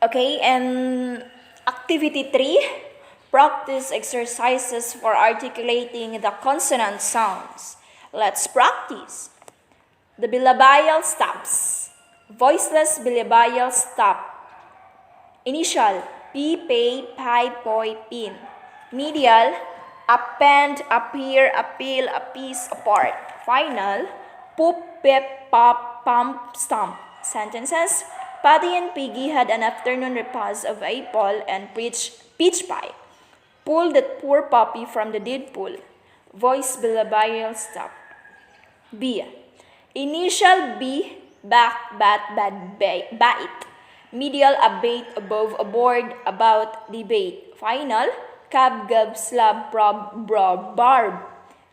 Okay, and activity 3, practice exercises for articulating the consonant sounds. Let's practice. The bilabial stops. Voiceless bilabial stop. Initial, P, pay, pi, poi, pin. Medial, append, appear, appeal, appease, apart. Final, poop, pip, pop, pump, stomp. Sentences, Patty and Piggy had an afternoon repast of apple and peach pie. Pull that poor puppy from the dead pool. Voice bilabial stop. B. Initial B, back, bat, bad, bite. Medial, abate, above, aboard, about, debate. Final, cab, gab, slab, prob, brob, barb.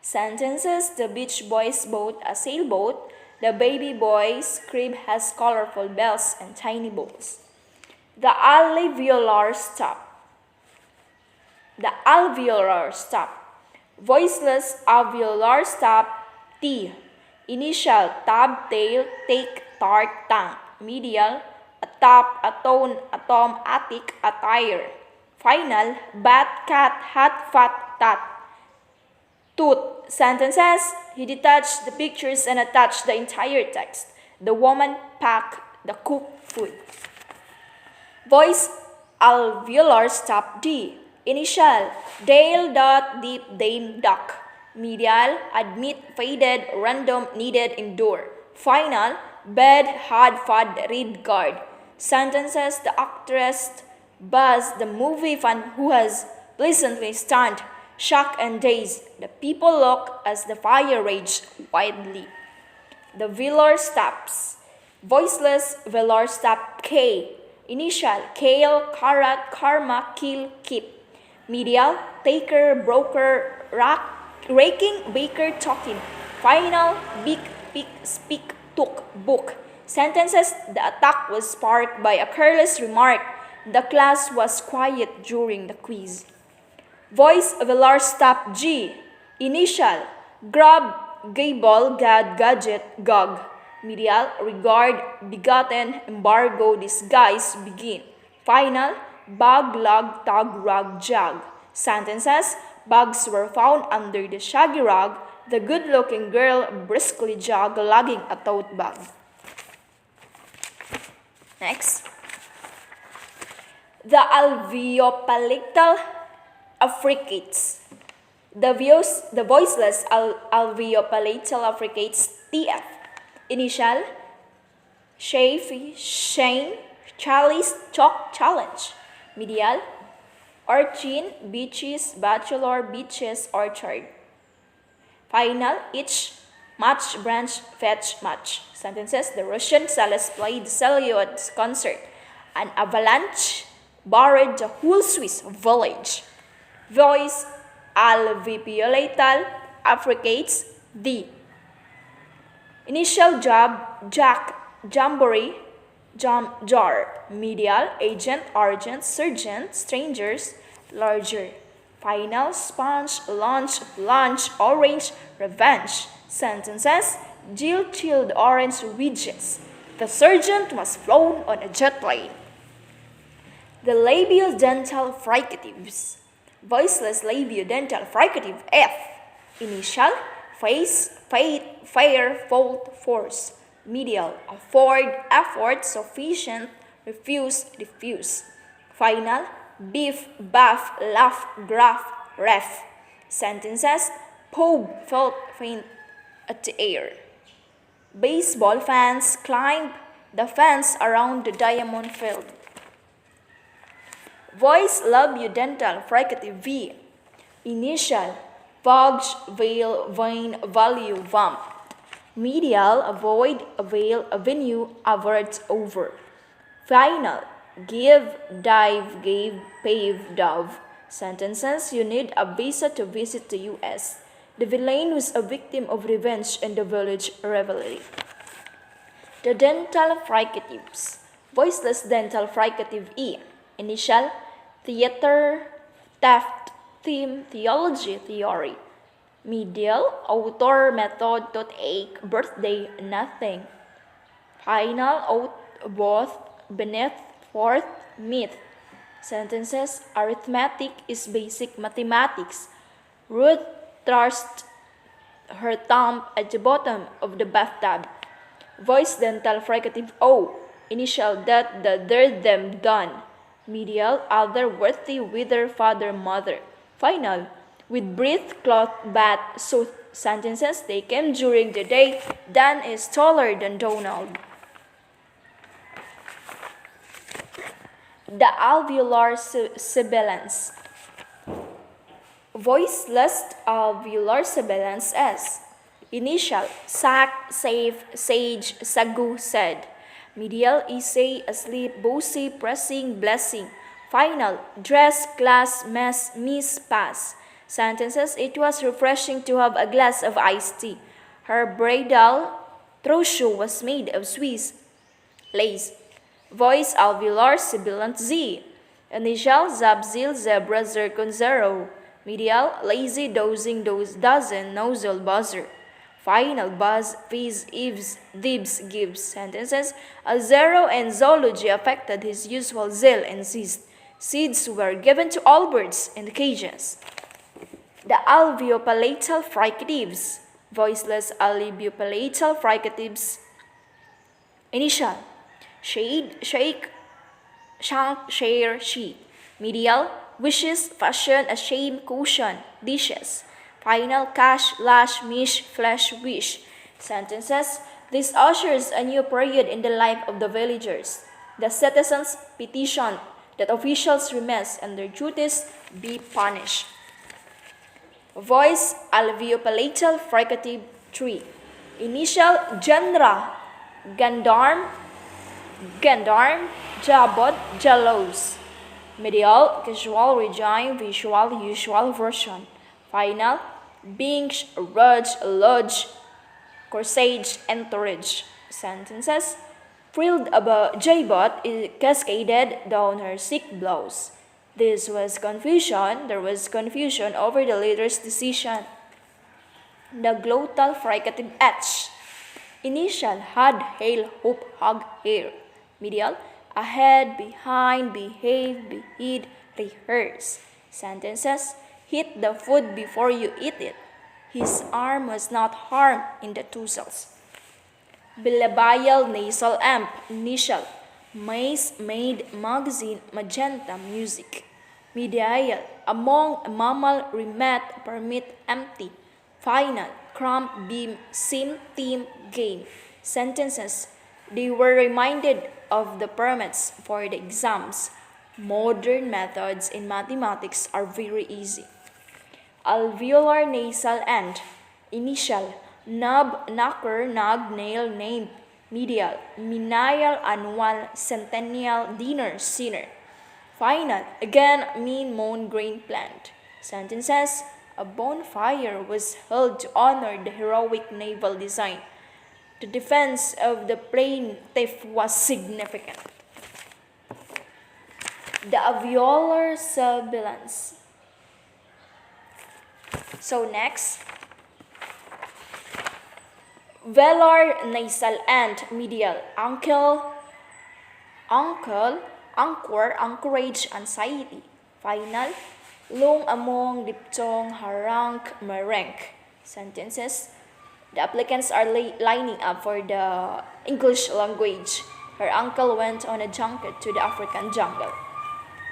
Sentences, the beach boy's boat, a sailboat. The baby boy's crib has colorful bells and tiny balls. The alveolar stop. The alveolar stop. Voiceless alveolar stop, T. Initial, tab, tail, take, tart, tongue. Medial, atop, atone, atom, attic, attire. Final, bat, cat, hat, fat, tat. Tooth. Sentences, he detached the pictures and attached the entire text. The woman packed the cooked food. Voice alveolar stop, D. Initial, Dale, dot, deep, dame, duck. Medial, admit, faded, random, needed, endure. Final, bed, had, fad, read, guard. Sentences, the actress Buzz, the movie fan who has pleasantly stunned, shocked and dazed. The people look as the fire raged wildly. The velar stops. Voiceless velar stop, K. Initial, kale, carrot, karma, kill, keep. Medial, taker, broker, raking, baker, talking. Final, beak, pick, speak, took, book. Sentences, the attack was sparked by a careless remark. The class was quiet during the quiz. Voice velar stop, G. Initial, grab, gable, gad, gadget, gog. Medial, regard, begotten, embargo, disguise, begin. Final, bag, lug, tug, rug, jug. Sentences, bags were found under the shaggy rug. The good-looking girl briskly jogged, lugging a tote bag. Next. The alveopalatal affricates. The voiceless alveopalatal affricates, TF. Initial, Shafi, Shane, Chalice, Chalk, Challenge. Medial, Urchin, Beaches, Bachelor, Beaches, Orchard. Final, Itch, Match, Branch, Fetch, Match. Sentences, the Russian cellist played the cello at this concert. An avalanche buried the whole Swiss village. Voice alveopalatal affricates, D. Initial, job, jack, jamboree, jar. Medial, agent, argent, sergeant, strangers, larger. Final, sponge, lunch, orange, revenge. Sentences, Jill chilled orange wedges. The sergeant was flown on a jet plane. The labiodental fricatives. Voiceless labiodental fricative, F. Initial, face, fate, fair, fault, force. Medial, afford, effort, sufficient, refuse, diffuse. Final, beef, bath, laugh, graph, ref. Sentences, Pope felt faint at the air. Baseball fans climbed the fence around the diamond field. Voice labiodental fricative, V. Initial, Vogue, veil, vein, value, vamp. Medial, avoid, avail, avenue, avert, over. Final, give, dive, gave, pave, dove. Sentences, you need a visa to visit the U.S. The villain was a victim of revenge and the village revelry. The dental fricatives. Voiceless dental fricative, E. Initial, theater, theft, theme, theology, theory. Medial, author, method, toothache, birthday, nothing. Final, both, beneath, fourth, myth. Sentences: arithmetic is basic mathematics. Ruth thrust her thumb at the bottom of the bathtub. Voice dental fricative O. Initial that the there them done. Medial other worthy whither father mother. Final with breath cloth bath so sentences taken during the day. Dan is taller than Donald. The alveolar sibilance. Voiceless alveolar sibilance S. Initial sack, safe, sage, sagu, said. Medial essay, asleep, bossy, pressing, blessing. Final dress, class, mess, miss, pass. Sentences: it was refreshing to have a glass of iced tea. Her bridal trousseau was made of Swiss lace. Voice alveolar sibilant Z. Initial zabzil, zebra, zircon, zero. Medial lazy, dozing, dozen, nozzle, buzzer. Final buzz, fizz, eaves, dibs, gives. Sentences: a zero and zoology affected his usual zeal and zest. Seeds were given to all birds in the cages. The alveopalatal fricatives. Voiceless alveopalatal fricatives. Initial shade, shake, shank, share, sheet. Medial wishes, fashion, a shame, cushion, dishes. Final cash, lash, mish, flesh, wish. Sentences: this ushers a new period in the life of the villagers. The citizens petitioned that officials remiss and their duties be punished. Voice alveopalatal fricative 3. Initial genre gendarme, jabot, jalos. Medial casual, regime, visual, usual version. Final binge, rudge, lodge, corsage, entourage. Sentences: frilled about jabot is cascaded down her sick blouse. There was confusion over the leader's decision. The glottal fricative H. Initial had, hail, hope, hug, hair. Medial ahead, behind, behave, behead, rehearse. Sentences: hit the food before you eat it. His arm was not harmed in the tussles. Bilabial nasal amp. Initial maze, made, magazine, magenta, music. Medial among, mammal, remet, permit, empty. Final cramp, beam, sim, team, game. Sentences: they were reminded of the permits for the exams. Modern methods in mathematics are very easy. Alveolar nasal end. Initial nub, knocker, nug, nail, named. Medial menial, annual, centennial, dinner, sinner. Final again, mean, moan, grain, plant. Sentences: a bonfire was held to honor the heroic naval design. The defense of the plaintiff was significant. The alveolar sibilance. So next, velar nasal end. Medial uncle, anchor, anchorage, anxiety. Final long, among, diphthong, harangue, merengue. Sentences: the applicants are lining up for the English language. Her uncle went on a junket to the African jungle.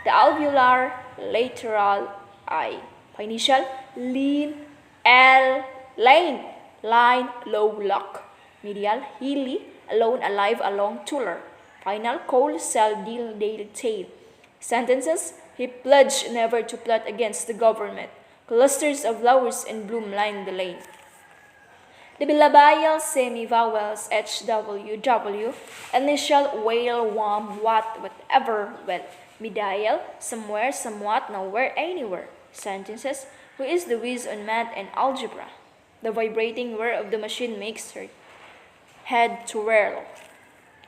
The alveolar lateral I. Initial lean, L, lane, line, low, lock. Medial hilly, alone, alive, along, tuller. Final coal, cell, deal, dale, tail. Sentences: he pledged never to plot against the government. Clusters of flowers in bloom line the lane. The bilabial semi-vowels HWW, initial whale, wham, what, whatever, well. Medial somewhere, somewhat, nowhere, anywhere. Sentences: who is the whiz on math and algebra? The vibrating whir of the machine makes her head to whirl.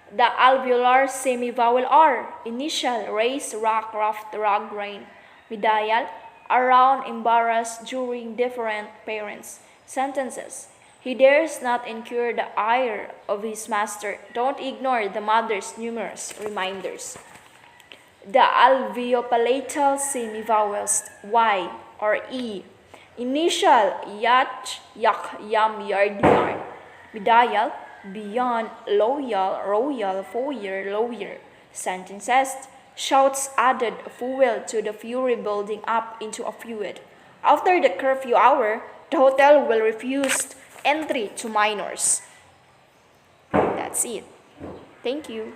The alveolar semi-vowel R. Initial race, rock, raft, rug, rain. Medial around, embarrassed, during, different, parents. Sentences: he dares not incur the ire of his master. Don't ignore the mother's numerous reminders. The alveopalatal semivowels Y or E. Initial yach, yak, yam, yard, yarn. Midial, beyond, loyal, royal, foyer, lawyer. Sentences. Shouts added fuel to the fury building up into a feud. After the curfew hour, the hotel will refuse entry to minors. That's it. Thank you.